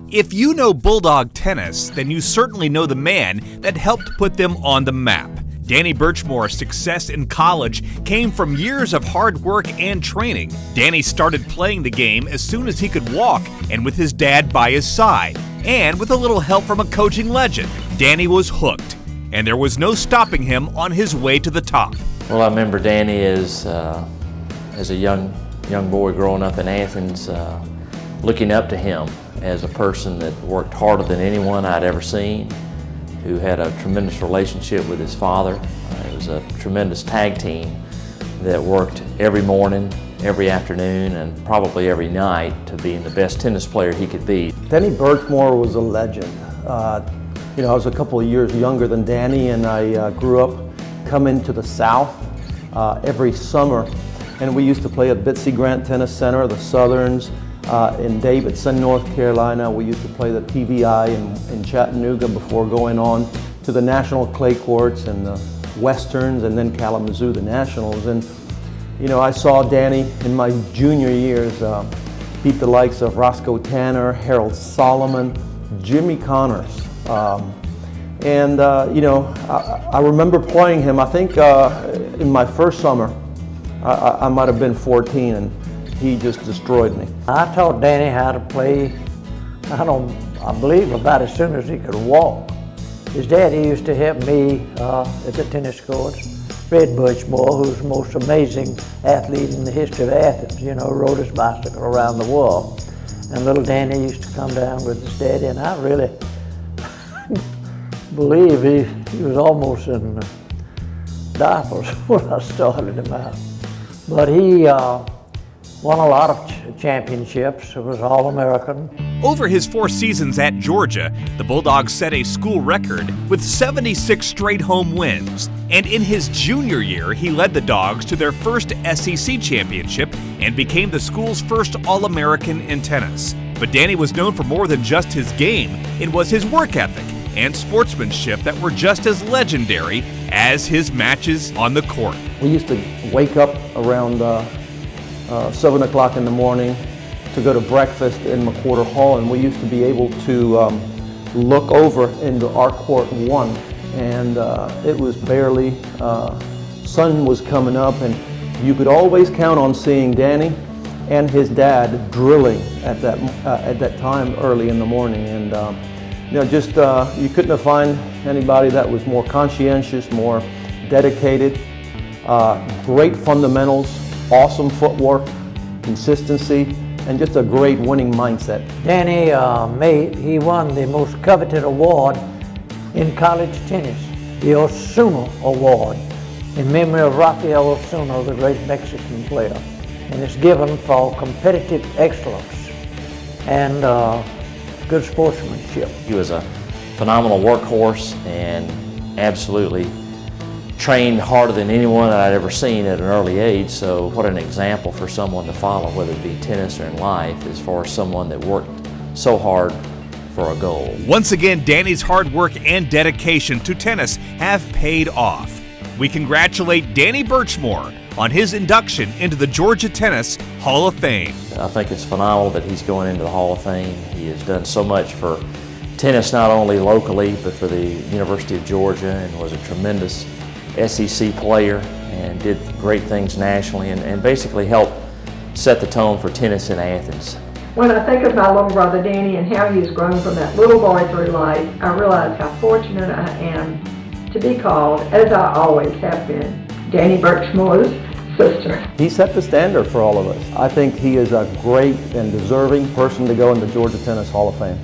If you know Bulldog tennis, then you certainly know the man that helped put them on the map. Danny Birchmore's success in college came from years of hard work and training. Danny started playing the game as soon as he could walk and with his dad by his side. And with a little help from a coaching legend, Danny was hooked. And there was no stopping him on his way to the top. Well, I remember Danny as a young boy growing up in Athens, looking up to him as a person that worked harder than anyone I'd ever seen, who had a tremendous relationship with his father. It was a tremendous tag team that worked every morning, every afternoon, and probably every night to being the best tennis player he could be. Danny Birchmore was a legend. I was a couple of years younger than Danny, and I grew up coming to the South every summer. And we used to play at Bitsy Grant Tennis Center, the Southerns, in Davidson, North Carolina. We used to play the PVI in Chattanooga before going on to the National Clay Courts and the Westerns, and then Kalamazoo, the Nationals. And I saw Danny in my junior years beat the likes of Roscoe Tanner, Harold Solomon, Jimmy Connors. I remember playing him, I think in my first summer. I might have been 14, and he just destroyed me. I taught Danny how to play, I believe about as soon as he could walk. His daddy used to help me at the tennis courts. Fred Birchmore, who's the most amazing athlete in the history of Athens, rode his bicycle around the world. And little Danny used to come down with his daddy, and I really believe he was almost in diapers when I started him out. But he won a lot of championships. It was All-American. Over his 4 seasons at Georgia, the Bulldogs set a school record with 76 straight home wins. And in his junior year, he led the Dogs to their first SEC championship and became the school's first All-American in tennis. But Danny was known for more than just his game. It was his work ethic and sportsmanship that were just as legendary as his matches on the court. We used to wake up around 7 o'clock in the morning to go to breakfast in McWhorter Hall, and we used to be able to look over into our court 1, and it was barely, sun was coming up, and you could always count on seeing Danny and his dad drilling at that time early in the morning. And you couldn't have found anybody that was more conscientious, more dedicated, great fundamentals, awesome footwork, consistency, and just a great winning mindset. Danny he won the most coveted award in college tennis, the Osuna Award, in memory of Rafael Osuna, the great Mexican player. And it's given for competitive excellence and good sportsmanship. He was a phenomenal workhorse and absolutely trained harder than anyone that I'd ever seen at an early age. So what an example for someone to follow, whether it be tennis or in life, as far as someone that worked so hard for a goal. Once again, Danny's hard work and dedication to tennis have paid off. We congratulate Danny Birchmore on his induction into the Georgia Tennis Hall of Fame. I think it's phenomenal that he's going into the Hall of Fame. He has done so much for tennis, not only locally, but for the University of Georgia, and was a tremendous SEC player and did great things nationally, and basically helped set the tone for tennis in Athens. When I think of my little brother Danny and how he's grown from that little boy through life, I realize how fortunate I am to be called, as I always have been, Danny Birchmore's sister. He set the standard for all of us. I think he is a great and deserving person to go in the Georgia Tennis Hall of Fame.